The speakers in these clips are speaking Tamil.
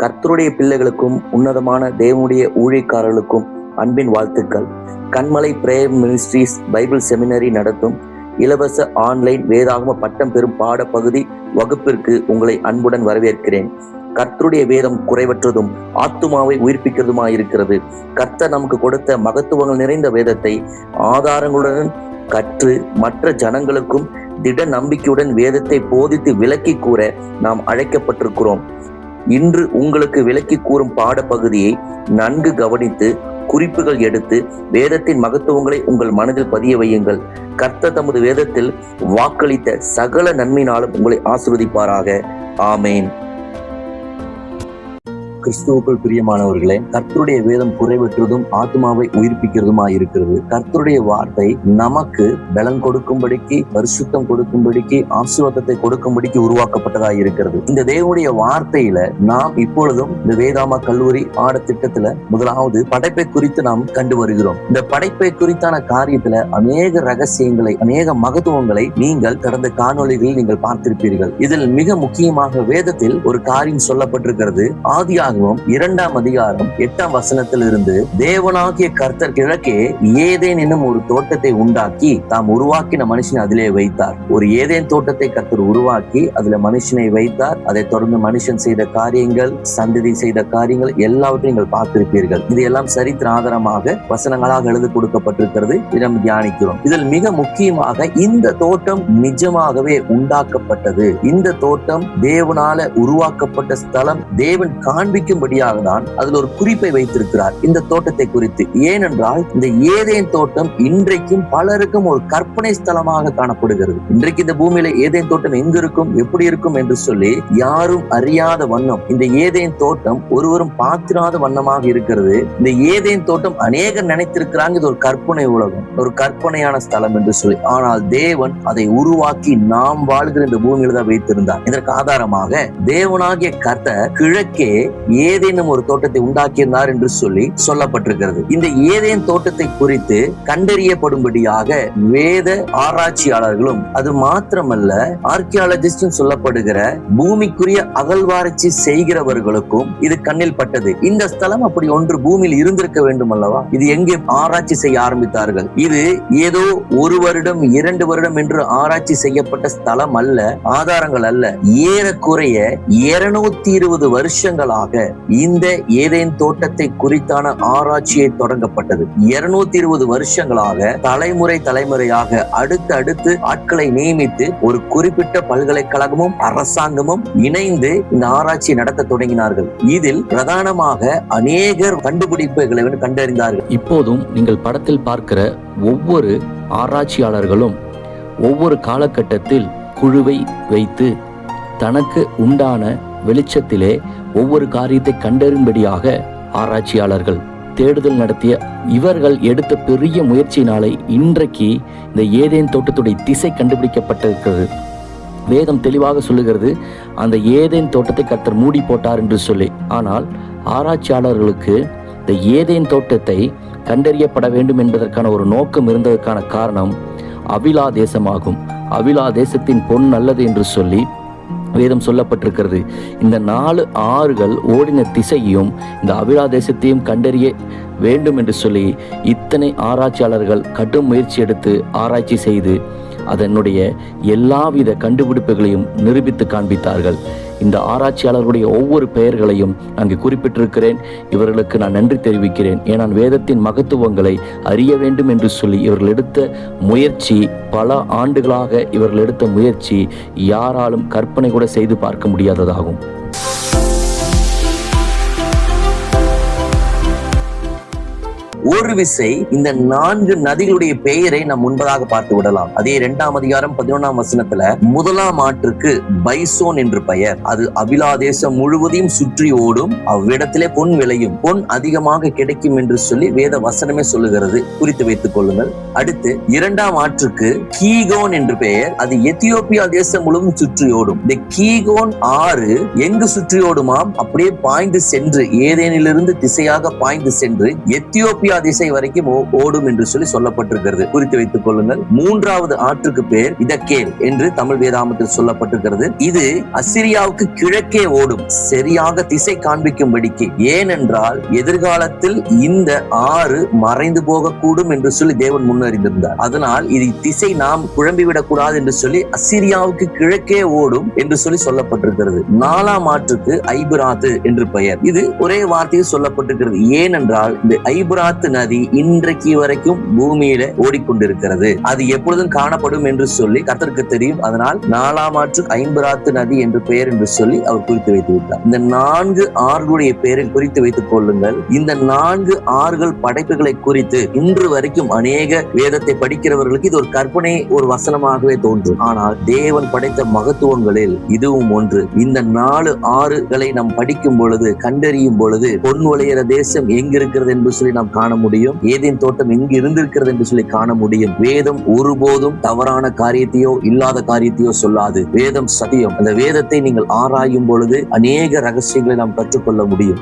கர்த்தருடைய பிள்ளைகளுக்கும் உன்னதமான தேவனுடைய ஊழியக்காரர்களுக்கும் அன்பின் வாழ்த்துக்கள். கண்மலை பிரேயர் மினிஸ்ட்ரீஸ் பைபிள் செமினரி நடத்தும் இலவச ஆன்லைன் வேதாகம பட்டம் பெறும் பாட பகுதி வகுப்பிற்கு உங்களை அன்புடன் வரவேற்கிறேன். கர்த்தருடைய வேதம் குறைவற்றதும் ஆத்துமாவை உயிர்ப்பிக்கிறதுமாயிருக்கிறது. கர்த்தர் நமக்கு கொடுத்த மகத்துவங்கள் நிறைந்த வேதத்தை ஆதாரங்களுடன் கற்று மற்ற ஜனங்களுக்கும் திட நம்பிக்கையுடன் வேதத்தை போதித்து விளக்கி கூற நாம் அழைக்கப்பட்டிருக்கிறோம். இன்று உங்களுக்கு விளக்கி கூறும் பாட பகுதியை நன்கு கவனித்து குறிப்புகள் எடுத்து வேதத்தின் மகத்துவங்களை உங்கள் மனதில் பதிய வையுங்கள். கர்த்தர் தமது வேதத்தில் வாக்களித்த சகல நன்மையினாலும் உங்களை ஆசீர்வதிப்பாராக. ஆமேன். கிறிஸ்துவுக்குள் பிரியமானவர்களே, கர்த்தருடைய வேதம் குறைவற்றதும் ஆத்மாவை உயிர்ப்பிக்கிறதுமாய் இருக்கிறது. கர்த்தருடைய வார்த்தை நமக்கு பலன் கொடுக்கும்படிக்கு, பரிசுத்தம் கொடுக்கும்படிக்கு, ஆசீர்வாதத்தை கொடுக்கும்படிக்கு உருவாக்கப்பட்டதாய் இருக்கிறது. இந்த தேவனுடைய வார்த்தையில நாம் இப்பொழுதும் இந்த வேதாமா கல்லூரி பாடத்திட்டத்துல முதலாவது படைப்பை குறித்து நாம் கண்டு வருகிறோம். இந்த படைப்பை குறித்தான காரியத்துல அநேக ரகசியங்களை, அநேக மகத்துவங்களை நீங்கள் கடந்த காணொளிகளில் நீங்கள் பார்த்திருப்பீர்கள். இதில் மிக முக்கியமாக வேதத்தில் ஒரு காரியம் சொல்லப்பட்டிருக்கிறது. ஆதியாகமம் 2ஆம் அதிகாரம் 8ஆம் வசனத்திலிருந்து, தேவனாகிய கர்த்தர் கிழக்கே ஏதேன் என்னும் ஒரு தோட்டத்தை உண்டாக்கி தாம் உருவாக்கின மனுஷனை அதிலே வைத்தார். ஒரு ஏதேன் தோட்டத்தை கர்த்தர் உருவாக்கி அதுல மனுஷனை வைத்தார். அதை தொடர்ந்து மனுஷன் செய்த காரியங்கள், சந்ததி செய்த காரியங்கள் எல்லாவற்றையும் நீங்கள் பார்த்திருப்பீர்கள். இது எல்லாம் சரித்திர ஆதாரமாக வசனங்களாக எழுதி கொடுக்கப்பட்டிருக்கிறது. நாம் தியானிக்கிறோம். இதில் மிக முக்கியமாக இந்த தோட்டம் நிஜமாகவே உண்டாக்கப்பட்டது. இந்த தோட்டம் தேவனால உருவாக்கப்பட்ட ஸ்தலம். தேவன் காண்பிக்கும்படியாக தான் அதில் ஒரு குறிப்பை வைத்திருக்கிறார் இந்த தோட்டத்தை குறித்து. ஏனென்றால் இந்த ஏதேன் தோட்டம் இன்றைக்கும் பலருக்கும் ஒரு கற்பனை ஸ்தலமாக காணப்படுகிறது. இன்றைக்கு இந்த பூமியில ஏதேன் தோட்டம் எங்க இருக்கும், எப்படி இருக்கும் என்று சொல்லி யாரும் அறியாத வண்ணம் இந்த ஏதேன் தோட்டம் ஒருவரும் பார்த்திராத வண்ணமாக இருக்கிறது. இந்த ஏதேன் தோட்டம் அநேகர் நினைத்திருக்கிறாங்க இது ஒரு கற்பனை உலகம், ஒரு கற்பனையான ஸ்தலம் என்று சொல்லி. ஆனால் தேவன் அதை உருவாக்கி நாம் வாழ்கிற இந்த பூமியில தான் வைத்திருந்தார். இதற்கு ஆதாரமாக தேவனாகிய கர்த்தர் கிழக்கே ஏதேனும் ஒரு தோட்டத்தை உண்டாக்கியிருந்தார் என்று சொல்லி சொல்லப்பட்டிருக்கிறது. இந்த ஏதேன் தோட்டத்தை குறித்து கண்டறியப்படும்படியாக வேத ஆராய்ச்சியாளர்களும், அது மாத்திரமல்ல ஆர்கியாலஜிஸ்ட் சொல்லப்படுகிற பூமிக்குரிய அகழ்வாராய்ச்சி செய்கிறவர்களுக்கும் இது கண்ணில் பட்டது. இந்த ஸ்தலம் அப்படி ஒன்று பூமியில் இருந்திருக்க வேண்டும் அல்லவா? இது எங்கே ஆராய்ச்சி செய்ய ஆரம்பித்தார்கள். இது ஏதோ 1 வருடம் 2 வருடம் என்று ஆராய்ச்சி செய்யப்பட்ட ஸ்தலம் அல்ல, ஆதாரங்கள் அல்ல. ஏறக்குறைய 220 வருஷங்களாக இந்த ஏதேன் தோட்டத்தை குறித்தான ஆராய்ச்சியை தொடங்கப்பட்டது. 220 வருஷங்களாக தலைமுறை தலைமுறையாக அடுத்து ஆட்களை நியமித்து ஒரு குறிப்பிட்ட பல்கலைக்கழகமும் அரசாங்கமும் இணைந்து இந்த ஆராய்ச்சி நடத்த தொடங்கினார்கள். இதில் பிரதானமாக அநேகர் கண்டுபிடிப்புகளை கண்டறிந்தார்கள். இப்போதும் நீங்கள் படத்தில் பார்க்கிற ஒவ்வொரு ஆராய்ச்சியாளர்களும் ஒவ்வொரு காலகட்டத்தில் குழுவை வைத்து தனக்கு உண்டான வெளிச்சத்திலே ஒவ்வொரு காரியத்தை கண்டறியும்படியாக ஆராய்ச்சியாளர்கள் தேடுதல் நடத்திய இவர்கள் எடுத்த பெரிய முயற்சியினாலே இன்றைக்கு இந்த ஏதேன் தோட்டத்துடைய திசை கண்டுபிடிக்கப்பட்டிருக்கிறது. வேதம் தெளிவாக சொல்லுகிறது, அந்த ஏதேன் தோட்டத்தை கர்த்தர் மூடி போட்டார் என்று சொல்லி. ஆனால் ஆராய்ச்சியாளர்களுக்கு இந்த ஏதேன் தோட்டத்தை கண்டறியப்பட வேண்டும் என்பதற்கான ஒரு நோக்கம் இருந்ததற்கான காரணம் அவிலா தேசமாகும். அவிலா தேசத்தின் பொன் நல்லது என்று சொல்லி வேதம் சொல்லப்பட்டிருக்கிறது. இந்த 4 ஆறுகள் ஓடின திசையும் இந்த அவிலா தேசத்தையும் கண்டறிய வேண்டும் என்று சொல்லி இத்தனை ஆராய்ச்சியாளர்கள் கடும் முயற்சி எடுத்து ஆராய்ச்சி செய்து அதனுடைய எல்லாவித கண்டுபிடிப்புகளையும் நிரூபித்து காண்பித்தார்கள். இந்த ஆராய்ச்சியாளர்களுடைய ஒவ்வொரு பெயர்களையும் நான் குறிப்பிட்டிருக்கிறேன். இவர்களுக்கு நான் நன்றி தெரிவிக்கிறேன். ஏன்னா வேதத்தின் மகத்துவங்களை அறிய வேண்டும் என்று சொல்லி இவர்கள் எடுத்த முயற்சி, பல ஆண்டுகளாக இவர்கள் எடுத்த முயற்சி யாராலும் கற்பனை கூட செய்து பார்க்க முடியாததாகும். ஒரு விசை இந்த 4 நதிகளுடைய பெயரை நாம் முன்பதாக பார்த்து விடலாம். அதே 2ஆம் அதிகாரம் 11ஆம் வசனத்துல 1ஆம் ஆற்றுக்கு பைசோன் என்று பெயர். அது அவிலா தேசம் முழுவதையும் சுற்றி ஓடும். அவ்விடத்திலே பொன் விளையும், பொன் அதிகமாக கிடைக்கும் என்று சொல்லி வேத வசனமே சொல்லுகிறது. குறித்து வைத்துக் கொள்ளுங்கள். அடுத்து 2ஆம் ஆற்றுக்கு கீகோன் என்று பெயர். அது எத்தியோப்பியா தேசம் முழுவதும் சுற்றி ஓடும். இந்த கீகோன் ஆறு எங்கு சுற்றி ஓடுமாம்? அப்படியே பாய்ந்து சென்று ஏதேனிலிருந்து திசையாக பாய்ந்து சென்று எத்தியோப்பியா திசை வரைக்கும் ஓடும் என்று சொல்லி சொல்லப்பட்டிருக்கிறது. குறித்து வைத்துக் கொள்ளுங்கள். மூன்றாவது ஆற்றுக்கு பேர் இதக்கேல் என்று தமிழ் வேதாமத்தில் சொல்லப்பட்டிருக்கிறது. இது அசிரியாவுக்கு கிழக்கே ஓடும், சரியாக திசை காண்பிக்கும்படிக்கு. ஏனென்றால் எதிர்காலத்தில் இந்த ஆறு மறைந்து போகக்கூடும் என்று சொல்லி தேவன் முன்னறிந்திருந்தார். அதனால் இது திசை நாம் குழம்பிவிடக் கூடாது என்று சொல்லி அசிரியாவுக்கு கிழக்கே ஓடும் என்று சொல்லி சொல்லப்பட்டிருக்கிறது. 4ஆம் ஆற்றுக்கு ஐபிராத்து என்று பெயர். இது ஒரே வார்த்தையில் சொல்லப்பட்டிருக்கிறது. ஏனென்றால் இந்த ஐபிராத்து நதி இன்றைக்கு வரைக்கும் பூமியில ஓடிக்கொண்டிருக்கிறது. அது எப்பொழுதும் காணப்படும் என்று சொல்லி கர்த்தருக்கு தெரியும். அதனால் 4ஆம் ஆற்று ஐபிராத்து நதி என்று பெயர் என்று சொல்லி அவர் குறித்து வைத்து விட்டார். இந்த 4 ஆறுகளுடைய பெயரை குறித்து வைத்துக் கொள்ளுங்கள். இந்த 4 ஆறுகள் படைப்புகளை குறித்து இன்று வரைக்கும் அநேக வேதத்தை படிக்கிறவர்களுக்கு இது ஒரு கற்பனை, ஒரு வசனமாகவே தோன்றும். ஆனால் தேவன் படைத்த மகத்துவங்களில் இதுவும் ஒன்று. இந்த 4 ஆறுகளை நாம் படிக்கும் பொழுது, கண்டறியும் பொழுது, பொன் விளையிற தேசம் எங்க இருக்கிறது என்று சொல்லி நாம் காண முடியும். ஏதேன் தோட்டம் எங்கு இருந்திருக்கிறது என்று சொல்லி காண முடியும். வேதம் ஒருபோதும் தவறான காரியத்தையோ இல்லாத காரியத்தையோ சொல்லாது. வேதம் சத்தியம். அந்த வேதத்தை நீங்கள் ஆராயும் பொழுது அநேக ரகசியங்களை நாம் கற்றுக்கொள்ள முடியும்.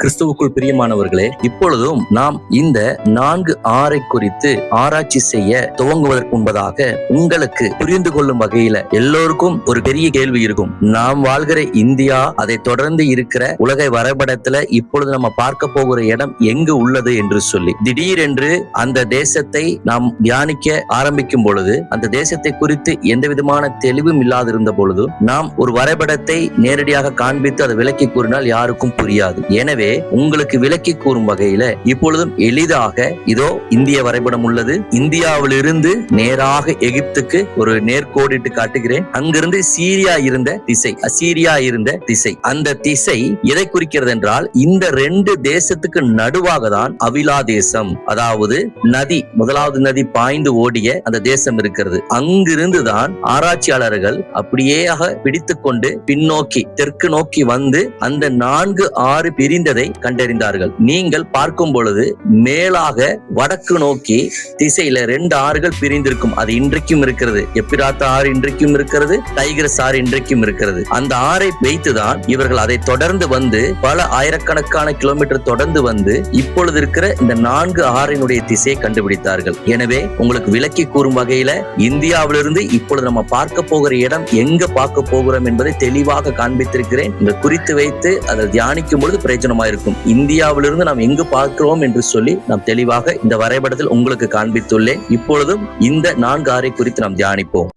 கிறிஸ்துவுக்குள் பிரியமானவர்களே, இப்பொழுதும் நாம் இந்த 4 ஆறை குறித்து ஆராய்ச்சி செய்ய துவங்குவதற்கு முன்பதாக உங்களுக்கு புரிந்து கொள்ளும் வகையில எல்லோருக்கும் ஒரு பெரிய கேள்வி இருக்கும். நாம் வாழ்கிற இந்தியா, அதை தொடர்ந்து இருக்கிற உலக வரைபடத்துல இப்பொழுது நம்ம பார்க்க போகிற இடம் எங்கு உள்ளது என்று சொல்லி திடீரென்று அந்த தேசத்தை நாம் தியானிக்க ஆரம்பிக்கும் பொழுது, அந்த தேசத்தை குறித்து எந்த விதமான தெளிவும் இல்லாதிருந்த பொழுது நாம் ஒரு வரைபடத்தை நேரடியாக காண்பித்து அதை விளக்கி கூறினால் யாருக்கும் புரியாது. எனவே உங்களுக்கு விளக்கி கூறும் வகையில இப்பொழுதும் எளிதாக இதோ இந்திய வரைபடம் உள்ளது. இந்தியாவிலிருந்து நேராக எகிப்துக்கு ஒரு நேர்கோடிட்டு காட்டுகிறேன். அங்கிருந்து சீரியா இருந்த திசை, அசீரியா இருந்த திசை, அந்த திசை எதை குறிக்கிறது என்றால் இந்த 2 தேசத்துக்கு நடுவாக தான் அவிலா தேசம், அதாவது நதி, முதலாவது நதி பாய்ந்து ஓடிய அந்த தேசம் இருக்கிறது. அங்கிருந்து தான் ஆராய்ச்சியாளர்கள் அப்படியே பிடித்துக் கொண்டு பின்னோக்கி தெற்கு நோக்கி வந்து அந்த 4 ஆறு பிரிந்ததை கண்டறிந்தார்கள். நீங்கள் பார்க்கும் பொழுது மேலாக வடக்கு நோக்கி திசையில 2 ஆறுகள் பிரிந்திருக்கும். அது இன்றைக்கும் இருக்கிறது. எப்பிராத்து ஆறு இன்றைக்கும் இருக்கிறது, டைகிரஸ் ஆறு இன்றைக்கும் இருக்கிறது. அந்த ஆறை வைத்துதான் இவர்கள் அதை தொடர்ந்து வந்து பல ஆயிரக்கணக்கான கிலோமீட்டர் தொடர்ந்து வந்து இப்பொழுது இருக்கிற இந்த 4 ஆறினுடைய திசையை கண்டுபிடித்தார்கள். எனவே உங்களுக்கு விளக்கி கூறும் வகையில இந்தியாவிலிருந்து இப்பொழுது நம்ம பார்க்க போகிற இடம் எங்க பார்க்க போகிறோம் என்பதை தெளிவாக காண்பித்திருக்கிறேன். இந்த குறித்து வைத்து அதை தியானிக்கும் பொழுது பிரயோஜனமா இருக்கும். இந்தியாவிலிருந்து நாம் எங்கு பார்க்கிறோம் என்று சொல்லி நாம் தெளிவாக இந்த வரைபடத்தில் உங்களுக்கு காண்பித்துள்ளேன். இப்பொழுதும் இந்த 4 ஆறை குறித்து நாம் தியானிப்போம்.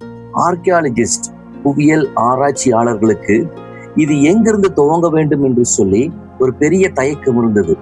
ஆர்கியாலஜிஸ்ட், புவியியல் ஆராய்ச்சியாளர்களுக்கு இது எங்கிருந்து துவங்க வேண்டும் என்று சொல்லி ஒரு பெரிய தயக்கம் இருந்தது.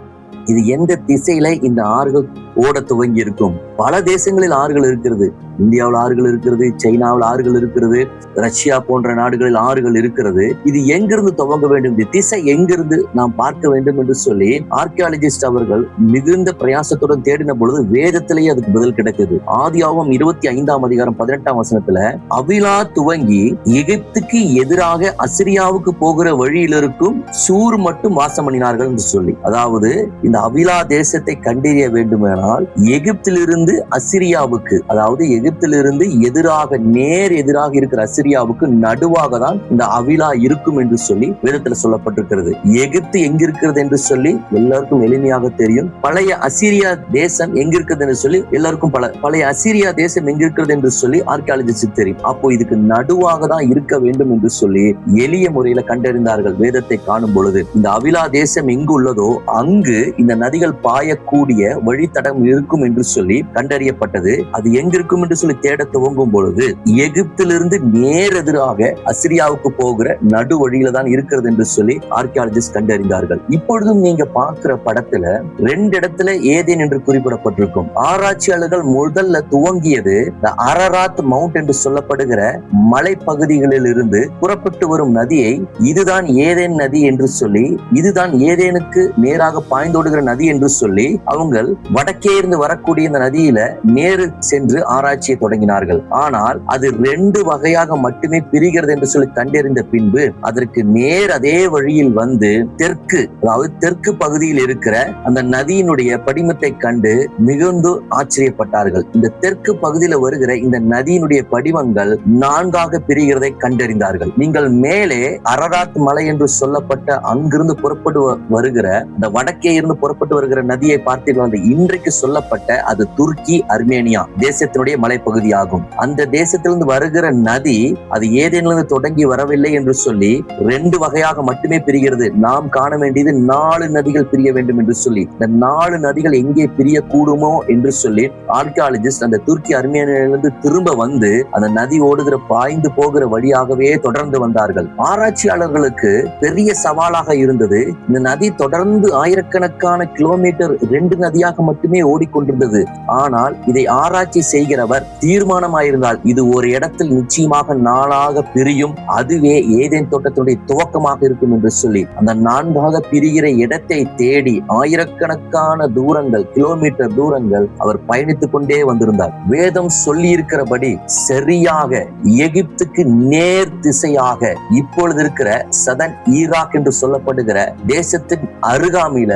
இது எந்த திசையில இந்த ஆறுகள் ஓட துவங்கி இருக்கும். பல தேசங்களில் ஆறுகள் இருக்கிறது. இந்தியாவில் ஆறுகள் இருக்கிறது, சைனாவில் ஆறுகள் இருக்கிறது, ரஷ்யா போன்ற நாடுகளில் ஆறுகள் இருக்கிறது. இது எங்கிருந்து துவங்க வேண்டும், இந்த திசை எங்கிருந்து நாம் பார்க்க வேண்டும் என்று சொல்லி ஆர்கியாலஜிஸ்ட் அவர்கள் மிகுந்த பிரயாசத்துடன் தேடின பொழுது வேதத்திலேயே அதுக்கு பதில் கிடைக்குது. ஆதியாகமம் 25ஆம் அதிகாரம் 18ஆம் வசனத்துல அவிலா துவங்கி எகிப்துக்கு எதிராக அசிரியாவுக்கு போகிற வழியில் இருக்கும் சூர் மட்டும் வாசம் பண்ணினார்கள் என்று சொல்லி, அதாவது இந்த அவிலா தேசத்தை கண்டறிய வேண்டுமானால் எகிப்திலிருந்து அசிரியாவுக்கு, அதாவது எகிப்திலிருந்து எதிராக நேர் எதிராக இருக்கிற அசிரியாவுக்கு நடுவாக தான் இந்த அவிலா இருக்கும் என்று சொல்லி வேதத்துல சொல்லப்பட்டிருக்கிறது. எகிப்து எங்க இருக்கிறது என்று சொல்லி எல்லாருக்கும் எளிமையாக தெரியும். பழைய அசிரியா தேசம் எங்க இருக்கிறது என்று சொல்லி எல்லாருக்கும் பழைய அசிரியா தேசம் எங்க இருக்கிறது என்று சொல்லி ஆர்கியாலஜிஸ்ட் தெரியும். அப்போ இதுக்கு நடுவாக தான் இருக்க வேண்டும் என்று சொல்லி எளிய முறையில கண்டறிந்தார்கள். வேதத்தை காணும் பொழுது இந்த அவிலா தேசம் எங்கு உள்ளதோ அங்கு இந்த நதிகள் பாயக்கூடிய வழித்தடம் இருக்கும் என்று சொல்லி கண்டறியப்பட்டது. அது எங்க இருக்கும் என்று சொல்லி தேட துவங்கும் பொழுது எகிப்திலிருந்து நேர் எதிராக அசிரியாவுக்கு போகிற நடு வழியில தான் இருக்கிறது என்று சொல்லி ஆர்கியாலஜிஸ்ட் கண்டறிந்தார்கள். இப்பொழுதும் நீங்க பார்க்கிற படத்துல 2 இடத்துல ஏதேன் என்று குறிப்பிடப்பட்டிருக்கும். ஆராய்ச்சியாளர்கள் முதல்ல துவங்கியது அரராத் மவுண்ட் என்று சொல்லப்படுகிற மலைப்பகுதிகளில் இருந்து புறப்பட்டு வரும் நதியை இதுதான் ஏதேன் நதி என்று சொல்லி, இதுதான் ஏதேனுக்கு நேராக பாய்ந்தோடுகிற நதி என்று சொல்லி அவங்க வடக்கே இருந்து வரக்கூடிய இந்த நதியில நேரு சென்று ஆராய்ச்சியை தொடங்கினார்கள். ஆனால் அது 2 வகையாக மட்டுமே பிரிகிறது என்று சொல்லி கண்டறிந்த பின்பு அதற்கு நேர் அதே வழியில் வந்து தெற்கு, அதாவது தெற்கு பகுதியில் இருக்கிற அந்த நதியினுடைய படிமத்தை கண்டு மிகுந்து ஆச்சரியப்பட்டார்கள். இந்த தெற்கு பகுதியில வருகிற இந்த நதியினுடைய படிவங்கள் 4ஆக பிரிகிறதை கண்டறிந்தார்கள். நீங்கள் மேலே அரராத் மலை என்று சொல்லப்பட்ட அங்கிருந்து புறப்பட்டு வருகிற அந்த வடக்கே இருந்து புறப்பட்டு வருகிற நதியை பார்த்தீர்கள். இன்றைக்கு குறித்து சொல்லப்பட்ட அது துருக்கி அர்மேனியா தேசத்தினுடைய மலைப்பகுதியாகும். அந்த தேசத்திலிருந்து வருகிற நதி அது ஏதேனிலிருந்து தொடங்கி வரவில்லை என்று சொல்லி 2 வகையாக மட்டுமே பிரிகிறது. நாம் காண வேண்டியது 4 நதிகள் பிரிய வேண்டும் என்று சொல்லி, இந்த 4 நதிகள் எங்கே பிரியக்கூடுமோ என்று சொல்லி ஆர்கியாலஜிஸ்ட் அந்த துருக்கி அர்மேனியிலிருந்து திரும்ப வந்து அந்த நதி ஓடுகிற பாய்ந்து போகிற வழியாகவே தொடர்ந்து வந்தார்கள். ஆராய்ச்சியாளர்களுக்கு பெரிய சவாலாக இருந்தது. இந்த நதி தொடர்ந்து ஆயிரக்கணக்கான கிலோமீட்டர் 2 நதியாக மட்டுமே ஓடிக்கொண்டிருந்தது. ஆனால் இதை ஆராய்ச்சி செய்கிறவர் தீர்மானமாயிருந்தால் இது ஒரு இடத்தில் நிச்சயமாக 4ஆக பிரியும், அதுவே ஏதேன் தோட்டத்தினுடைய துவக்கமாக இருக்கும் என்று சொல்லி அந்த 4ஆக பிரிகிற இடத்தை தேடி ஆயிரக்கணக்கான தூரங்கள், கிலோமீட்டர் தூரங்கள் அவர் பயணித்துக் கொண்டே வந்திருந்தார். வேதம் சொல்லி இருக்கிறபடி சரியாக எகிப்துக்கு நேர் திசையாக இப்பொழுது இருக்கிற சதன் ஈராக் என்று சொல்லப்படுகிற தேசத்தின் அருகாமையில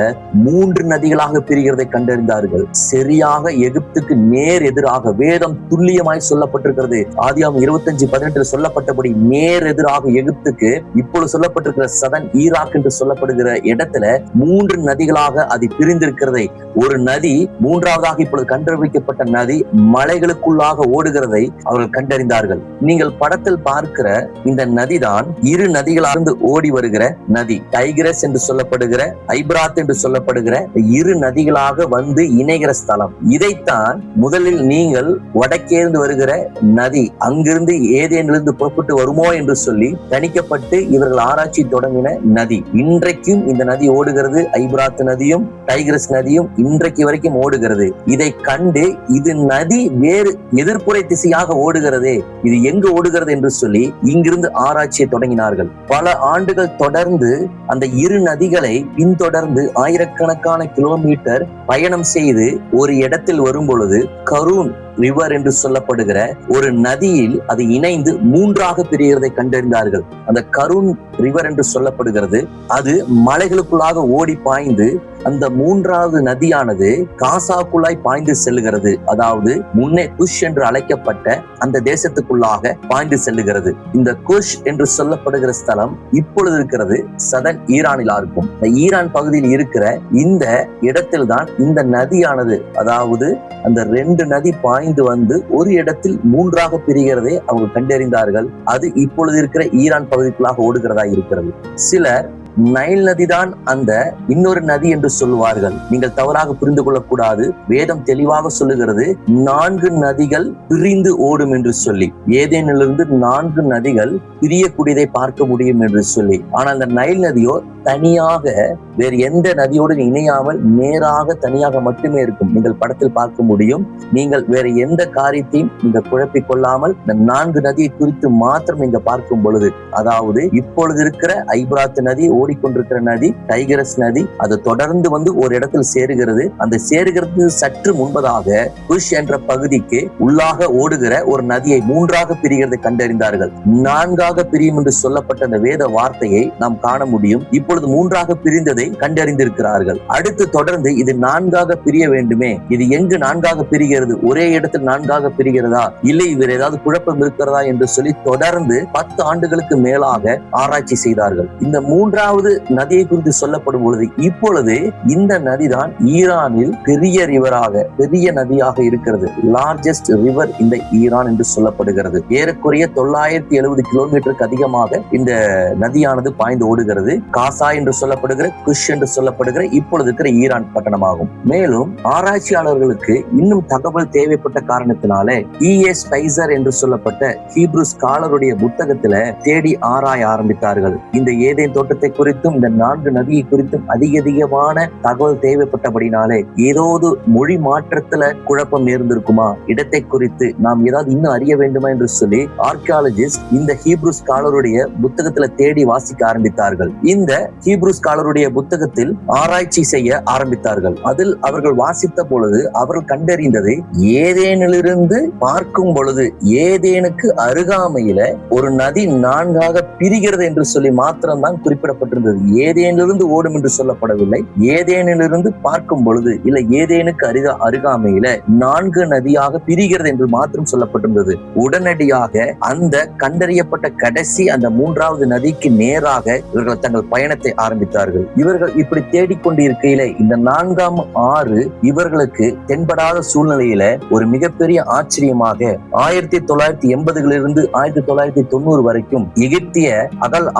3 நதிகளாக பிரிகிறதை கண்டறிந்தார்கள். சரியாக எகிப்துக்கு நேர் எதிராக வேதம் துல்லியமாய் சொல்லப்பட்டிருக்கிறது. ஆதியாகமம் 25:18 சொல்லப்பட்டபடி நேர் எதிராக எகிப்துக்கு இப்பொழுது சொல்லப்பட்டிருக்கிற சதன் ஈராக் என்று சொல்லப்படுகிற இடத்துல 3 நதிகளாக அது பிரிந்திருக்கிறதை, ஒரு நதி 3ஆவதாக இப்பொழுது கண்டுபிடிக்கப்பட்ட நதி மலைகளுக்குள்ளாக ஓடுகிறதை அவர்கள் கண்டறிந்தார்கள். நீங்கள் படத்தில் பார்க்கிற இந்த நதிதான் 2 நதிகளாக ஓடி வருகிற நதி. டைகிரஸ் என்று சொல்லப்படுகிற, ஐப்ராத் என்று சொல்லப்படுகிற 2 நதிகளாக வந்து இணைகிற ஸ்தலம். இதைத்தான் முதலில் நீங்கள் வடக்கே இருந்து வருகிற நதி அங்கிருந்து ஏதேனிலிருந்து புறப்பட்டு வருமோ என்று சொல்லி கணிக்கப்பட்டு இவர்கள் ஆராய்ச்சி தொடங்கின நதி. இன்றைக்கும் இந்த நதி ஓடுகிறது. ஐப்ராத் நதியும் டைகிரஸ் நதியும் இன்றைக்கு வரைக்கும் ஓடுகிறது. இதை கண்டு இது நதி வேறு எதிர்ப்புறை திசையாக ஓடுகிறதே, இது எங்கு ஓடுகிறது என்று சொல்லி இங்கிருந்து ஆராய்ச்சியை தொடங்கினார்கள். பல ஆண்டுகள் தொடர்ந்து அந்த 2 நதிகளை பின்தொடர்ந்து ஆயிரக்கணக்கான கிலோமீட்டர் பயணம் செய்து ஒரு இடத்தில் வரும் பொழுது கரூன் ரிவர் என்று சொல்லப்படுகிற ஒரு நதியில் அது இணைந்து 3ஆக பிரிகிறதை கண்டறிந்தார்கள். அந்த கரூன் ரிவர் என்று சொல்லப்படுகிறது அது மலைகளுக்குள்ளாக ஓடி பாய்ந்து அந்த 3வது நதியானது காசாக்குள்ளாய் பாய்ந்து செல்லுகிறது. அதாவது முன்னே குஷ் என்று அழைக்கப்பட்ட அந்த தேசத்துக்குள்ளாக பாய்ந்து செல்லுகிறது. இந்த குஷ் என்று சொல்லப்படுகிற ஸ்தலம் இப்பொழுது இருக்கிறது சதன் ஈரானில் இருக்கும். ஈரான் பகுதியில் இருக்கிற இந்த இடத்தில்தான் இந்த நதியானது, அதாவது அந்த 2 நதி பாய்ந்து வந்து ஒரு இடத்தில் 3ஆக பிரிகிறதை அவங்க கண்டறிந்தார்கள். அது இப்பொழுது இருக்கிற ஈரான் பகுதிக்குள்ளாக ஓடுகிறதா இருக்கிறது. சிலர் நைல் நதிதான் அந்த இன்னொரு நதி என்று சொல்லுவார்கள். நீங்கள் தவறாக புரிந்து கொள்ளக்கூடாது. வேதம் தெளிவாக சொல்லுகிறது 4 நதிகள் பிரிந்து ஓடும் என்று சொல்லி. ஏதேனிலிருந்து 4 நதிகள் பிரியக்கூடியதை பார்க்க முடியும் என்று சொல்லி. ஆனால் அந்த நைல் நதியோ தனியாக வேறு எந்த நதியோடு இணையாமல் நேராக தனியாக மட்டுமே இருக்கும். நீங்கள் படத்தில் பார்க்க முடியும். நீங்கள் வேற எந்த காரியத்தையும் நீங்கள் குழப்பிக் கொள்ளாமல் இந்த 4 நதியை குறித்து மாத்திரம் நீங்க பார்க்கும் பொழுது, அதாவது இப்பொழுது இருக்கிற ஐப்ராத் நதி, ஓடிக்கொண்டிருக்கிற நதி டைகிரஸ் நதி, அது தொடர்ந்து வந்து ஒரு இடத்தில் சேருகிறது. அந்த சேருகிறது சற்று முன்பதாக குஷ் என்ற பகுதிக்கு உள்ளாக ஓடுகிற ஒரு நதியை 3ஆக பிரிகிறதை கண்டறிந்தார்கள். 4ஆக பிரியும் என்று சொல்லப்பட்ட அந்த வேத வார்த்தையை நாம் காண முடியும். இப்பொழுது 3ஆக பிரிந்ததை கண்டறிந்திருக்கிறார்கள். அடுத்து தொடர்ந்து இது 4ஆக பிரிய வேண்டுமே, இது எங்கு 4ஆக பிரிகிறது, ஒரே இடத்தில் 4ஆக பிரிகிறதா, இல்லை வேற ஏதாவது குழப்பம் இருக்கிறதா என்று சொல்லி தொடர்ந்து 10 ஆண்டுகளுக்கு மேலாக ஆராய்ச்சி செய்தார்கள். இந்த 3வது நதியை குறித்து சொல்லப்படும் பொழுது இப்பொழுது இந்த நதிதான் ஈரானில் பெரிய ரிவராக, பெரிய நதியாக இருக்கிறது. லார்ஜஸ்ட் ரிவர் இந்த ஈரான் என்று சொல்லப்படுகிறது. ஏறக்குறைய 970 கிலோமீட்டருக்கு அதிகமாக இந்த நதியானது பாய்ந்து ஓடுகிறது. காசா என்று சொல்லப்படுகிற, குஷ் என்று சொல்லப்படுகிற இப்பொழுது இருக்கிற ஈரான் பட்டணமாகும். மேலும் ஆராய்ச்சியாளர்களுக்கு இன்னும் தகவல் தேவைப்பட்ட காரணத்தினாலே E.A. ஸ்பைசர் என்று சொல்லப்பட்ட ஹீப்ரு ஸ்காலருடைய புத்தகத்துல தேடி ஆராய ஆரம்பித்தார்கள். இந்த ஏதேன் தோட்டத்தை குறித்தும் இந்த 4 நதியை குறித்தும் அதிகமான தகவல் தேவைப்பட்டபடினாலே ஏதாவது மொழி மாற்றத்துல குழப்பம் நேர்ந்திருக்குமா, இடத்தை குறித்து நாம் ஏதாவது இன்னும் அறிய வேண்டுமா என்று சொல்லி ஆர்கியாலஜிஸ்ட் இந்த ஹீப்ரு ஸ்காலருடைய புத்தகத்துல தேடி வாசிக்க ஆரம்பித்தார்கள். இந்த ஹீப்ரு ஸ்காலருடைய புத்தகத்தில் ஆராய்ச்சி செய்ய ஆரம்பித்தார்கள். அதில் அவர்கள் வாசித்த பொழுது அவர்கள் கண்டறிந்தது, ஏதேனிலிருந்து பார்க்கும் பொழுது ஏதேனுக்கு அருகாமையில ஒரு நதி 4ஆக பிரிகிறது என்று சொல்லி மாத்திரம்தான் குறிப்பிடப்பட்டிருக்கிறது. சொல்லப்பட்டிருந்தது. ஏதேனிலிருந்து ஓடும் என்று சொல்லப்படவில்லை. ஏதேனிலிருந்து பார்க்கும் பொழுது இல்ல ஏதேனுக்கு அருகாமையில 4 நதியாக பிரிகிறது என்று மாத்திரம் சொல்லப்பட்டிருந்தது. உடனடியாக அந்த கண்டறியப்பட்ட கடைசி அந்த 3வது நதிக்கு நேராக இவர்கள் தங்கள் பயணத்தை ஆரம்பித்தார்கள். இவர்கள் இப்படி தேடிக்கொண்டு இருக்கையில இந்த 4ஆம் ஆறு இவர்களுக்கு தென்படாத சூழ்நிலையில ஒரு மிகப்பெரிய ஆச்சரியமாக 1980களிலிருந்து 1990 வரைக்கும் எகிப்திய அகல்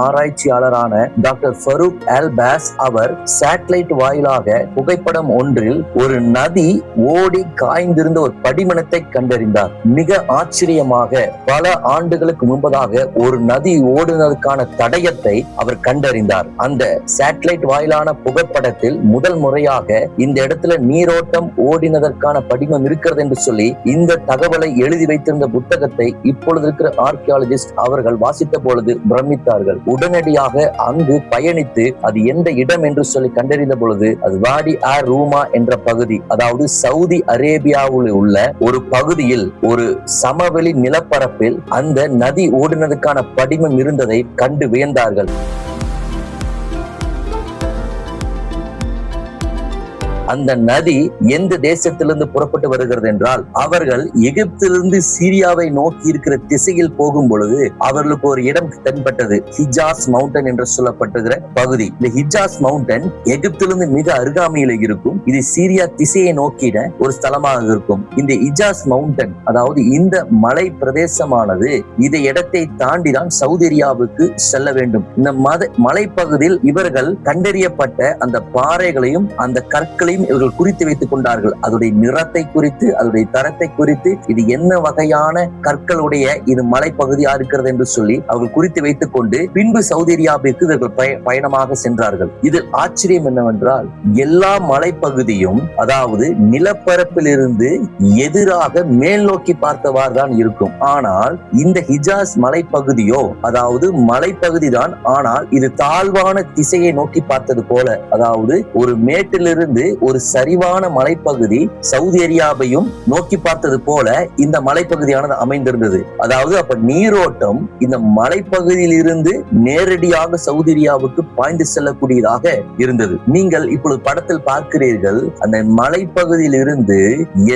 ஆராய்ச்சியாளரான டாக்டர் ஃபரூக் அல்பாஸ் அவர் சேட்டலைட் வாயிலாக புகைப்படம் ஒன்றில் ஒரு நதி ஓடி காய்ந்திருந்த ஒரு படிமனத்தை கண்டறிந்தார். மிக ஆச்சரியமாக பல ஆண்டுகளுக்கு முன்பதாக ஒரு நதி ஓடுவதற்கான தடயத்தை அவர் கண்டறிந்தார். அந்த சேட்டலைட் வாயிலான புகைப்படத்தில் முதல் முறையாக இந்த இடத்துல நீரோட்டம் ஓடினதற்கான படிமம் இருக்கிறது என்று சொல்லி இந்த தகவலை எழுதி வைத்திருந்த புத்தகத்தை இப்பொழுது இருக்கிற ஆர்கியாலஜிஸ்ட் அவர்கள் வாசித்த பொழுது பிரமித்தார்கள். உடனடியாக அங்கு பயணித்து அது எந்த இடம் என்று சொல்லி கண்டறிந்த பொழுது அது வாடி ஆர் ரூமா என்ற பகுதி, அதாவது சவுதி அரேபியாவில் உள்ள ஒரு பகுதியில் ஒரு சமவெளி நிலப்பரப்பில் அந்த நதி ஓடினதுக்கான படிமம் இருந்ததை கண்டு வியந்தார்கள். அந்த நதி எந்த தேசத்திலிருந்து புறப்பட்டு வருகிறது என்றால் அவர்கள் எகிப்திலிருந்து சீரியாவை நோக்கி இருக்கிற திசையில் போகும் பொழுது அவர்களுக்கு ஒரு இடம் தென்பட்டது. ஹிஜாஸ் மவுண்டன் என்று சொல்லப்பட்டுகிற பகுதி. இந்த ஹிஜாஸ் மவுண்டன் எகிப்திலிருந்து மிக அருகாமையில் இருக்கும். இது சீரியா திசையை நோக்கின ஒரு ஸ்தலமாக இருக்கும். இந்த ஹிஜாஸ் மவுண்டன், அதாவது இந்த மலை பிரதேசமானது இந்த இடத்தை தாண்டிதான் சவுதி அரேபியாவுக்கு செல்ல வேண்டும். இந்த மலைப்பகுதியில் இவர்கள் கண்டறியப்பட்ட அந்த பாறைகளையும் அந்த கற்களையும் இவர்கள் குறித்து வைத்துக் கொண்டார்கள். அதோடைய நிறத்தை குறித்து, அதோடைய தரத்தை குறித்து, இது என்ன வகையான கற்களுடைய இது மலைப்பகுதியா இருக்கிறது என்று சொல்லி அவர்கள் குறித்து வைத்துக் கொண்டு பின்பு சவுதி அரேபியாவிற்கு இவர்கள் பயணமாக சென்றார்கள். இதில் ஆச்சரியம் என்னவென்றால் எல்லா மலைப்பகுதியும் அதாவது நிலப்பரப்பில் இருந்து எதிராக மேல் நோக்கி பார்த்தவாறு தான் இருக்கும். ஆனால் இந்த ஹிஜாஸ் மலைப்பகுதியோ அதாவது மலைப்பகுதி தான், ஆனால் இது தாழ்வான திசையை நோக்கி பார்த்தது போல, அதாவது ஒரு மேட்டிலிருந்து ஒரு சரிவான மலைப்பகுதி சவுதி அரேபியாவையும் நோக்கி பார்த்தது போல இந்த மலைப்பகுதியானது அமைந்திருந்தது. அதாவது அப்ப நீரோட்டம் இந்த மலைப்பகுதியில் இருந்து நேரடியாக சவுதி அரேபியாவுக்கு பாய்ந்து செல்லக்கூடியதாக இருந்தது. நீங்கள் இப்பொழுது படத்தில் பார்க்கிறீர்கள், அந்த மலைப்பகுதியில் இருந்து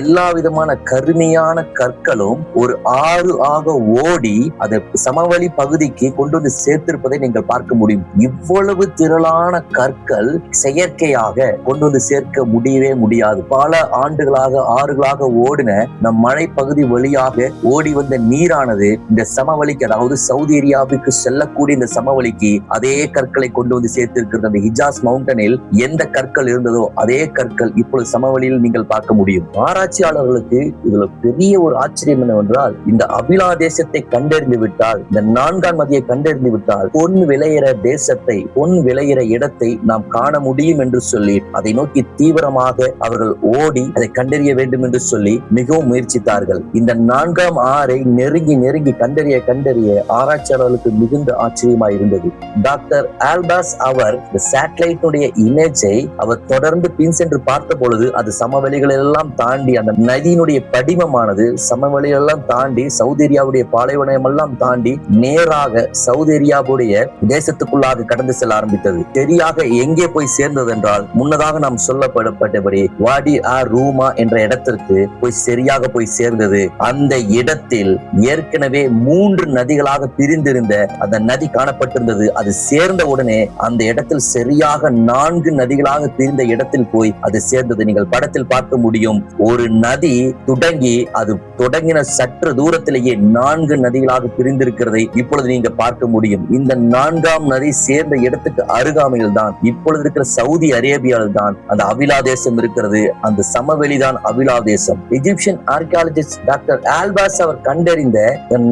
எல்லா விதமான கருமையான கற்களும் ஒரு ஆறு ஆக ஓடி அதை சமவெளி பகுதிக்கு கொண்டு வந்து சேர்த்திருப்பதை நீங்கள் பார்க்க முடியும். இவ்வளவு திரளான கற்கள் செயற்கையாக கொண்டு வந்து சேர்க்க முடியவே முடியாது. பல ஆண்டுகளாக ஆறுகளாக ஓடின நம் மழை பகுதி வழியாக ஓடி வந்த நீரானது இந்த சமவெளிக்கு, அதாவது சவுதி அரேபியாவுக்கு செல்லக்கூடிய இந்த சமவெளிக்கு அதே கற்களை கொண்டு வந்து சேர்த்திருக்கிறது. அந்த ஹிஜாஸ் மவுண்டனில் எந்த கற்கள் இருந்ததோ அதே கற்கள் இப்பொழுது சமவெளியில் நீங்கள் பார்க்க முடியும். ஆராய்ச்சியாளர்களுக்கு இதுல பெரிய ஒரு ஆச்சரியம் என்னவென்றால், இந்த அபிலா தேசத்தை கண்டறிந்து விட்டால், இந்த 4ஆம் நதியை கண்டறிந்து விட்டால் பொன் விளையிற தேசத்தை, பொன் விளையிற இடத்தை நாம் காண முடியும் என்று சொல்லி அதை நோக்கி தீவிரமாக அவர்கள் ஓடி அதை கண்டறிய வேண்டும் என்று சொல்லி மிகவும் முயற்சித்தார்கள். இந்த 4ஆம் ஆறை நெருங்கி கண்டறிய ஆராய்ச்சியாளர்களுக்கு மிகுந்த ஆச்சரியமாய் இருந்தது. டாக்டர் ஆல்பாஸ் அவர் இந்த சேட்டலைட்டுடைய இமேஜை அவர் தொடர்ந்து பின் சென்று பார்த்த பொழுது அது சமவெளிகள் எல்லாம் தாண்டி அந்த நதியினுடைய படிமமானது சமவெளிகளெல்லாம் தாண்டி சவுதி அரேபியாவுடைய பாலைவனம் எல்லாம் தாண்டி நேராக சவுதி அரேபியாவுடைய தேசத்துக்குள்ளாக கடந்து செல்ல ஆரம்பித்தது. சரியாக எங்கே போய் சேர்ந்தது என்றால், முன்னதாக நாம் சொல்லப்பட்டபடி வாடி ஆர் ரூமா என்ற இடத்திற்கு போய் சரியாக போய் சேர்ந்தது. அந்த இடத்தில் ஏற்கனவே 3 நதிகளாக பிரிந்திருந்த அந்த நதி காணப்பட்டிருந்தது. அது சேர்ந்த உடனே அந்த இடத்தில் சரியாக 4 நதிகளாக பிரிந்த இடத்தில் போய் அது சேர்ந்தது. நீங்கள் படத்தில் பார்க்க முடியும். ஒரு நதி அது தொடங்கின சற்று தூரத்திலேயே 4 நதிகளாக பிரிந்திருக்கிறதை இப்பொழுது நீங்க பார்க்க முடியும். இந்த 4ஆம் நதி சேர்ந்த இடத்துக்கு அருகாமையில் தான் இப்பொழுது இருக்கிற சவுதி அரேபியாவில் தான் அந்த அபிலா தேசம் இருக்கிறது. அந்த சமவெளிதான் அபிலா தேசம். எஜிப்சியன் ஆர்கியாலஜிஸ்ட் டாக்டர் ஆல்பாஸ் அவர் கண்டறிந்த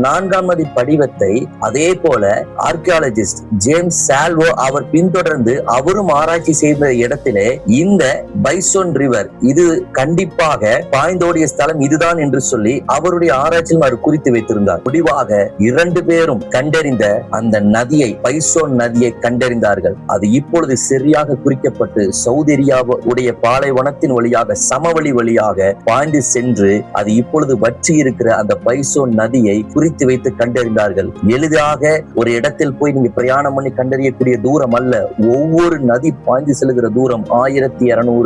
4ஆம் நதி படிவத்தை அதே போல ஆர்கியாலஜிஸ்ட் ஜேம்ஸ் சால்வோ அவர் பின்தொடர்ந்து அவரும் ஆராய்ச்சி செய்த இடத்திலே இந்த பைசோன் ரிவர் இது கண்டிப்பாக பாய்ந்தோடிய ஸ்தலம் இதுதான் என்று சொல்லி அவருடைய ஆராய்ச்சியில் அவர் குறித்து வைத்திருந்தார். முடிவாக 2 பேரும் கண்டறிந்த அந்த நதியை, பைசோன் நதியை கண்டறிந்தார்கள். அது இப்பொழுது சரியாக குறிக்கப்பட்டு சவுதி அரேபியாவுடைய அதனுடைய பாலைவனத்தின் வழியாக சமவெளி வழியாக பாய்ந்து சென்று அது இப்பொழுது வற்றி இருக்கிற அந்த பைசோன் நதியை குறித்து வைத்து கண்டறிந்தார்கள். எளிதாக ஒரு இடத்தில் போய் நீங்க பிரயாணம் பண்ணி கண்டறியக்கூடிய தூரம் அல்ல. ஒவ்வொரு நதி பாய்ந்து செல்கிற தூரம் 1200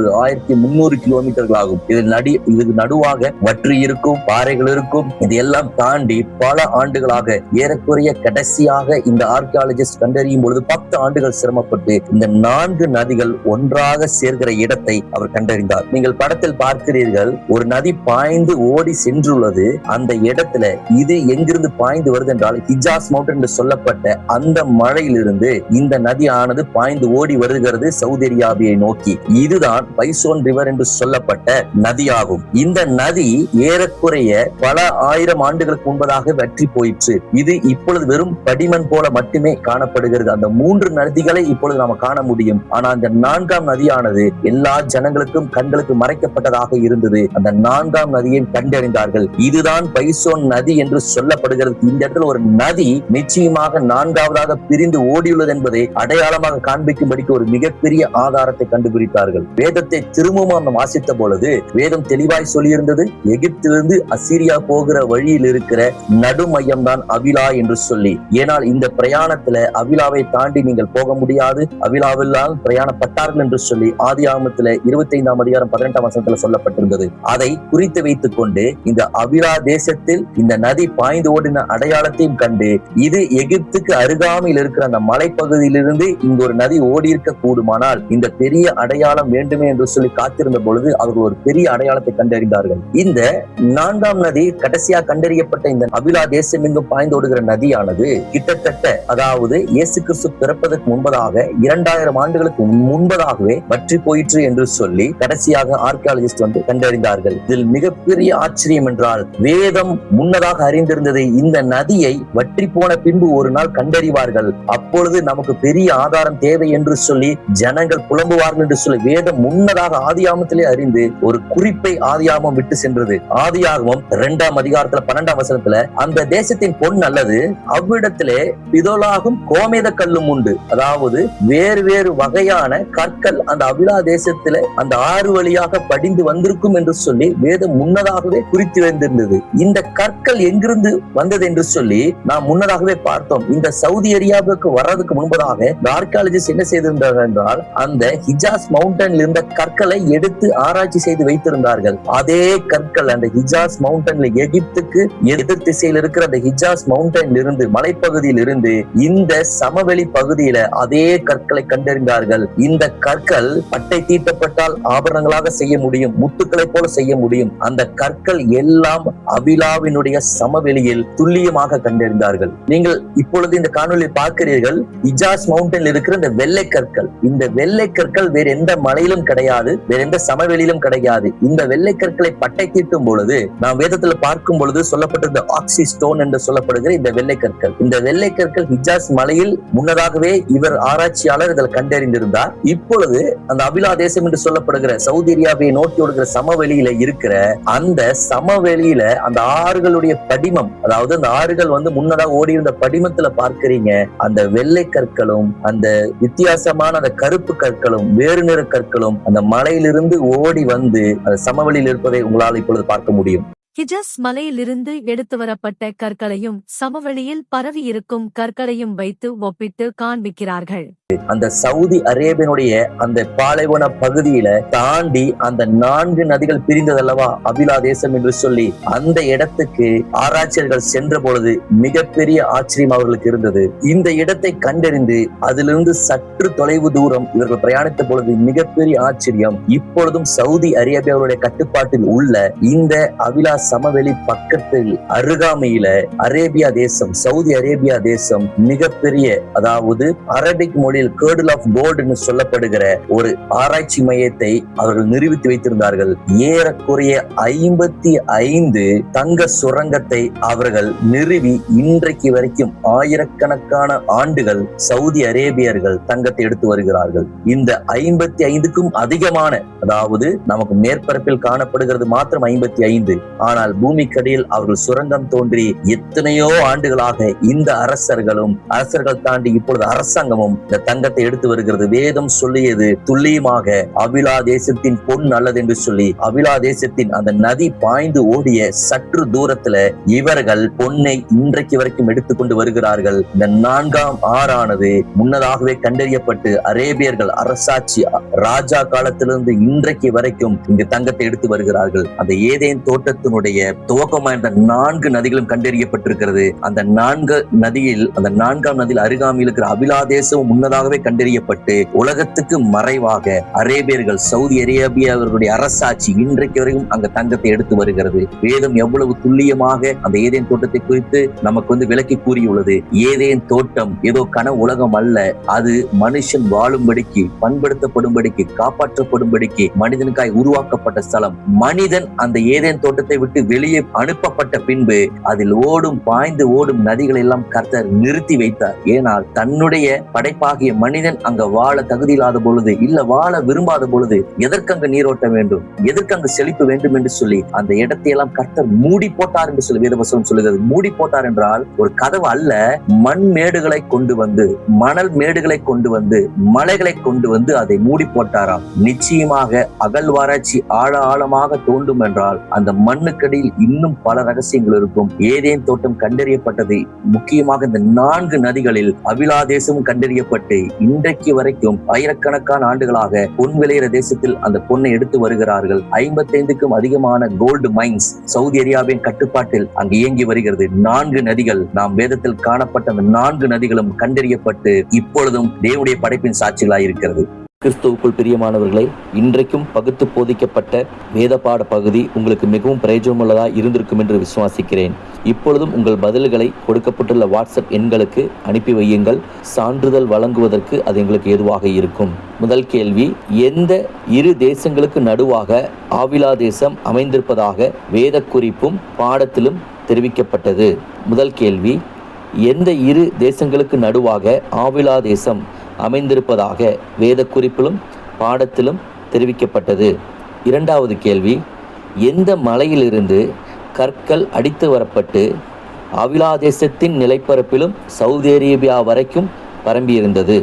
1300 கிலோமீட்டர்கள் ஆகும். இதுக்கு நடுவாக வற்றி இருக்கும், பாறைகள் இருக்கும். இதையெல்லாம் தாண்டி பல ஆண்டுகளாக ஏறக்குறைய கடைசியாக இந்த ஆர்கியாலஜிஸ்ட் கண்டறியும் பொழுது 10 ஆண்டுகள் சிரமப்பட்டு இந்த 4 நதிகள் ஒன்றாக சேர்கிற இடத்தை அவர் கண்டறிந்தார். நீங்கள் படத்தில் பார்க்கிறீர்கள், ஒரு நதி பாய்ந்து ஓடி சென்றுள்ளது. அந்த இடத்துல இது எங்கிருந்து பாய்ந்து வருது என்றால் ஹிஜாஸ் மவுண்டன் என்று சொல்லப்பட்ட அந்த மழையிலிருந்து இந்த நதி ஆனது பாய்ந்து ஓடி வருகிறது சவுதி அரேபியாவை நோக்கி. இதுதான் பைசோன் ரிவர் என்று சொல்லப்பட்ட நதியாகும். இந்த நதி ஏறக்குறைய பல ஆயிரம் ஆண்டுகளுக்கு முன்பதாக வற்றி போயிற்று. இது இப்பொழுது வெறும் படிமண் போல மட்டுமே காணப்படுகிறது. அந்த 3 நதிகளை இப்பொழுது நாம காண முடியும். ஆனா அந்த 4ஆம் நதியானது எல்லா ஜனங்களுக்கும் கண்களுக்கு மறைக்கப்பட்டதாக இருந்தது. அந்த 4ஆம் நதியை கண்டறிந்தார்கள். இதுதான் பைசோன் நதி என்று சொல்லப்படுகிறது. இந்த இடத்துல ஒரு நதி நிச்சயமாக 4ஆவதாக பிரிந்து ஓடியுள்ளது என்பதை அடையாளமாக காண்பிக்கும்படிக்கு ஒரு மிகப்பெரிய ஆதாரத்தை கண்டுபிடித்தார்கள். வேதத்தை திரும்பவும் வாசித்த பொழுது வேதம் தெளிவாய் சொல்லியிருந்தது, எகிப்திலிருந்து அசீரியா போகிற வழியில் இருக்கிற நடுமையம் தான் அவிலா என்று சொல்லி. ஏனால் இந்த பிரயாணத்துல அவிலாவை தாண்டி நீங்கள் போக முடியாது, அவிலாவெல்லாம் பிரயாணப்பட்டார்கள் என்று சொல்லி ஆதியாகமத்துல 25ஆம் அதிகாரம் 18ஆம் வசனத்துல சொல்லப்பட்டிருந்தது. அதை குறித்து வைத்துக் கொண்டு இந்த அவிலா தேசத்தில் இந்த நதி பாய்ந்து ஓடின அடையாளத்தையும் கண்டு இது எகிப்துக்கு அருகாமையில் இருக்கிற அந்த மலைப்பகுதியிலிருந்து இங்க ஒரு நதி ஓடி இருக்க கூடுமானால் இந்த பெரிய அடையாளம் வேண்டுமே என்று சொல்லி காத்திருந்த பொழுது அவர்கள் ஒரு பெரிய அடையாளத்தை கண்டறிந்தார்கள். இந்த 4ஆம் நதி கடைசியா கண்டறியப்பட்ட இந்த அவிலா தேசம் எங்கும் பாய்ந்து ஓடுகிற நதியானது கிட்டத்தட்ட, அதாவது இயேசு கிறிஸ்து பிறப்பதற்கு முன்பதாக 2000 ஆண்டுகளுக்கு முன்பதாகவே வற்றி போயிற்று என்று சொல்லி கடைசியாக ஆர்கியாலஜிஸ்ட் கண்டறிந்தார்கள். இதில் மிகப்பெரிய ஆச்சரியம் என்றால் வேதம் முன்னதாக அறிந்திருந்ததை இந்த நதியை வற்றி போன பின்பு ஒரு நாள் கண்டறிவார்கள், அப்பொழுது நமக்கு பெரிய ஆதாரம் தேவை என்று சொல்லி ஜனங்கள் புலம்புவார்கள் என்று சொல்லி வேதம் முன்னதாக ஆதியாகமத்திலே அறிந்து ஒரு குறிப்பை ஆதியாகமம் விட்டு சென்றது. ஆதியாகமம் 2ஆம் அதிகாரத்துல 12ஆம் வசனத்துல அந்த தேசத்தின் பொன் அல்லது அவ்விடத்திலே பிதோலாகும் கோமேத கல்லும் உண்டு. அதாவது வேறு வேறு வகையான கற்கள் அந்த அவிலா தேசத்துல அந்த ஆறு வழியாக படிந்து வந்திருக்கும் என்று சொல்லி வேதம் முன்னதாகவே குறித்து வந்திருந்தது. இந்த கற்கள் எங்கிருந்து வந்தது என்று சொல்லி நாம் முன்னதாகவே பார்த்தோம். இந்த சவுதி அரேபியாவுக்கு வர்றதுக்கு முன்பதாக ஆர்கியாலஜிஸ்ட் என்ன செய்திருந்தார்கள் என்றால் அந்த ஹிஜாஸ் மவுண்டன்ல இருந்த கற்களை எடுத்து ஆராய்ச்சி செய்து வைத்திருந்தார்கள். அதே கற்கள் அந்த ஹிஜாஸ் மவுண்டன்ல எகிப்துக்கு எதிர் திசையில் இருக்கிற அந்த ஹிஜாஸ் மவுண்டன் இருந்து மலைப்பகுதியில் இருந்து இந்த சமவெளி பகுதியில அதே கற்களை கண்டறிந்தார்கள். இந்த கற்கள் பட்டை தீட்டப்பட்டால் ஆபரணங்களாக செய்ய முடியும், முத்துக்களை போல செய்ய முடியும். அந்த கற்கள் எல்லாம் அவிலாவினுடைய சமவெளியில் துல்லியமாக கண்டறிந்தார்கள். நீங்கள் இப்பொழுது இந்த காணொலியை பார்க்கிறீர்கள், ஹிஜாஸ் மவுண்டன் இருக்கிற இந்த வெள்ளை கற்கள். இந்த வெள்ளை கற்கள் வேற எந்த மலையிலும் கிடையாது, வேற எந்த சமவெளியிலும் கிடையாது. இந்த வெள்ளை கற்களை பட்டை தீட்டும் பொழுது நாம் வேதத்துல பார்க்கும் பொழுது சொல்லப்பட்டிருந்த ஆக்சி ஸ்டோன் என்று சொல்லப்படுகிற இந்த வெள்ளை கற்கள். இந்த வெள்ளை கற்கள் ஹிஜாஸ் மலையில் முன்னதாகவே இவர் ஆராய்ச்சியாளர் இதில் கண்டறிந்திருந்தார். இப்பொழுது அந்த அவிலா தேசம் என்று சொல்லப்படுகிற சவுதி அரேபியாவை நோக்கி ஓடுகிற சமவெளியில இருக்கிற அந்த சமவெளியில அந்த ஆறுகளுடைய படிமம், அதாவது அந்த ஆறுகள் முன்னதாக ஓடி இருந்த படிமத்துல பார்க்கிறீங்க, அந்த வெள்ளை கற்களும் அந்த வித்தியாசமான அந்த கருப்பு கற்களும் வேறு நிற கற்களும் அந்த மலையிலிருந்து ஓடி வந்து அந்த சமவெளியில் இருப்பதை உங்களால் இப்பொழுது பார்க்க முடியும். ஹிஜாஸ் மலையிலிருந்து எடுத்து வரப்பட்ட கற்களையும் சமவெளியில் பரவி இருக்கும் கற்களையும் வைத்து ஒப்பிட்டு காண்பிக்கிறார்கள். அந்த சவுதி அரேபியனுடைய அந்த பாலைவன பகுதியில தாண்டி அந்த 4 நதிகள் பிரிந்ததல்லவா அவிலா தேசம் என்று சொல்லி அந்த இடத்துக்கு ஆராய்ச்சியர்கள் சென்ற பொழுது மிகப்பெரிய ஆச்சரியம் அவர்களுக்கு இருந்தது. இந்த இடத்தை கண்டறிந்து அதிலிருந்து சற்று தொலைவு தூரம் இவர்கள் பிரயாணித்த பொழுது மிகப்பெரிய ஆச்சரியம், இப்பொழுதும் சவுதி அரேபியாவுடைய கட்டுப்பாட்டில் உள்ள இந்த அவிலா சமவெளி பக்கத்தில் அருகாமையில அரேபியா தேசம், சவுதி அரேபியா தேசம் மிகப்பெரிய, அதாவது அரபிக் மொழியில் கேர்டில் ஆஃப் கோல்டு சொல்லப்படுகிற ஒரு ஆராய்ச்சி மையத்தை அவர்கள் நிரூபித்து வைத்திருந்தார்கள். ஏறக்குறைய 55 தங்க சுரங்கத்தை அவர்கள் நிறுவி இன்றைக்கு வரைக்கும் ஆயிரக்கணக்கான ஆண்டுகள் சவுதி அரேபியர்கள் தங்கத்தை எடுத்து வருகிறார்கள். இந்த 55க்கும் அதிகமான, அதாவது நமக்கு மேற்பரப்பில் காணப்படுகிறது மாத்திரம் 55, ஆனால் பூமிக்கடியில் அவர்கள் சுரங்கம் தோன்றி எத்தனையோ ஆண்டுகளாக இந்த அரசர்கள் தாண்டி இப்பொழுது அரசாங்கமும் இந்த தங்கத்தை எடுத்து வருகிறது. வேதம் சொல்லியது துல்லியமாக அபிலா தேசத்தின் பொன் அல்லது என்று சொல்லி, அபிலா தேசத்தின் அந்த நதி பாய்ந்து ஓடிய சற்று தூரத்துல இவர்கள் பொன்னை இன்றைக்கு வரைக்கும் எடுத்துக்கொண்டு வருகிறார்கள். இந்த 4ஆம் ஆறானது முன்னதாகவே கண்டறியப்பட்டு அரேபியர்கள் அரசாட்சி ராஜா காலத்திலிருந்து இன்றைக்கு வரைக்கும் இங்கு தங்கத்தை எடுத்து வருகிறார்கள். அந்த ஏதேன் தோட்டத்தினுடைய துவக்கமான இந்த 4 நதிகளும் கண்டறியப்பட்டிருக்கிறது. அந்த 4ஆம் நதியில் அருகாமையில் இருக்கிற அபிலா தேசம் முன்னதாகவே கண்டறியப்பட்டு உலகத்துக்கு மறைவாக அரேபியர்கள் சவுதி அரேபியா அவர்களுடைய அரசாட்சி இன்றைக்கு வரைக்கும் அங்க தங்கத்தை எடுத்து வருகிறது. வேதம் எவ்வளவு துல்லியமாக அந்த ஏதேன் தோட்டத்தை குறித்து நமக்கு விளக்கி கூறியுள்ளது. ஏதேன் தோட்டம் ஏதோ கன உலகம் அல்ல, அது மனுஷன் வாழும்படிக்கு, பண்படுத்தப்படும்படிக்கு, காப்பாற்றப்படும்படிக்கு மனிதனுக்காய் உருவாக்கப்பட்ட ஸ்தலம். மனிதன் அந்த ஏதேன் தோட்டத்தை விட்டு வெளியே அனுப்பப்பட்ட பின்பு அதில் பாய்ந்து ஓடும் நதிகளை எல்லாம் கர்த்தர் நிறுத்தி வைத்தார். ஏனால் தன்னுடைய படைப்பாகிய மனிதன் அங்க வாழ தகுதி இல்லாத பொழுது, இல்ல வாழ விரும்பாத பொழுது எதற்கங்க நீரோட்டம் வேண்டும், எதற்கங்க செழிப்பு வேண்டும் என்று சொல்லி அந்த இடத்தை எல்லாம் கர்த்தர் மூடி போட்டார் என்று சொல்லி வேதவசனம் சொல்லுகிறது. மூடி போட்டார் என்றால் ஒரு கதவு அல்ல, மண் மேடுகளை கொண்டு வந்து, மணல் மேடுகளை கொண்டு வந்து, மலைகளை கொண்டு வந்து அதை மூடி போட்டாராம். நிச்சயமாக அகழ்வாராய்ச்சி ஆழமாக தோண்டும் என்றால் அந்த மண்ணுக்கடியில் இன்னும் பல ரகசியங்கள் இருக்கும். ஏதேன் தோட்டம் கண்டறியப்பட்டது முக்கியமாக இந்த 4 நதிகளில் அபிலா தேசமும் கண்டறியப்பட்டு இன்றைக்கு வரைக்கும் ஆயிரக்கணக்கான ஆண்டுகளாக பொன் விளையிற தேசத்தில் அந்த பொன்னை எடுத்து வருகிறார்கள். 55க்கும் அதிகமான கோல்டு மைன்ஸ் சவுதி அரேபியாவின் கட்டுப்பாட்டில் அங்கு இயங்கி வருகிறது. 4 நதிகள், நாம் வேதத்தில் காணப்பட்ட அந்த 4 நதிகளும் கண்டறியப்பட்டு இப்பொழுதும் தேவனுடைய படைப்பின் சாட்சிகளாய் இருக்கிறது. கிறிஸ்துவுக்குள் பிரியமானவர்களே, இன்றைக்கும் பகுத்து போதிக்கப்பட்ட வேத பாட பகுதி உங்களுக்கு மிகவும் பிரயோஜனமுள்ளதாக இருந்திருக்கும் என்று விசுவாசிக்கிறேன். இப்பொழுதும் உங்கள் பதில்களை கொடுக்கப்பட்டுள்ள வாட்ஸ்அப் எண்களுக்கு அனுப்பி வையுங்கள். சான்றிதழ் வழங்குவதற்கு அது எங்களுக்கு ஏதுவாக இருக்கும். முதல் கேள்வி, எந்த 2 தேசங்களுக்கு நடுவாக ஆவிலா தேசம் அமைந்திருப்பதாக வேத குறிப்பும் பாடத்திலும் தெரிவிக்கப்பட்டது? முதல் கேள்வி, எந்த 2 தேசங்களுக்கு நடுவாக ஆவிலா தேசம் அமைந்திருப்பதாக வேத குறிப்பிலும் பாடத்திலும் தெரிவிக்கப்பட்டது? இரண்டாவது கேள்வி, எந்த மலையிலிருந்து கற்கள் அடித்து வரப்பட்டு அவிலா தேசத்தின் நிலப்பரப்பிலும் சவுதி அரேபியா வரைக்கும் பரம்பியிருந்தது?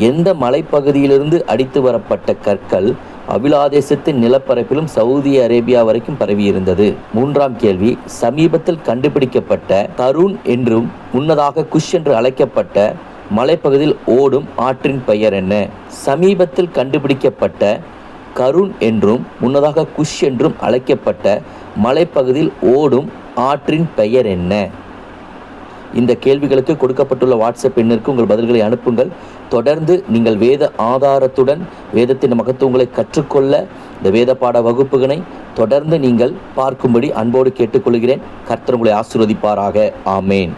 எந்த மலைப்பகுதியிலிருந்து அடித்து வரப்பட்ட கற்கள் அவிலா தேசத்தின் நிலப்பரப்பிலும் சவுதி அரேபியா வரைக்கும் பரவியிருந்தது? மூன்றாம் கேள்வி, சமீபத்தில் கண்டுபிடிக்கப்பட்ட கரூன் என்றும் முன்னதாக குஷ் என்று அழைக்கப்பட்ட மலைப்பகுதியில் ஓடும் ஆற்றின் பெயர் என்ன? சமீபத்தில் கண்டுபிடிக்கப்பட்ட கரூன் என்றும் முன்னதாக குஷ் என்றும் அழைக்கப்பட்ட மலைப்பகுதியில் ஓடும் ஆற்றின் பெயர் என்ன? இந்த கேள்விகளுக்கு கொடுக்கப்பட்டுள்ள வாட்ஸ்அப் எண்ணிற்கு உங்கள் பதில்களை அனுப்புங்கள். தொடர்ந்து நீங்கள் வேத ஆதாரத்துடன் வேதத்தின் மகத்துவங்களை கற்றுக்கொள்ள இந்த வேத பாட வகுப்புகளை தொடர்ந்து நீங்கள் பார்க்கும்படி அன்போடு கேட்டுக்கொள்கிறேன். கர்த்தர் உங்களை ஆசீர்வதிப்பாராக. ஆமேன்.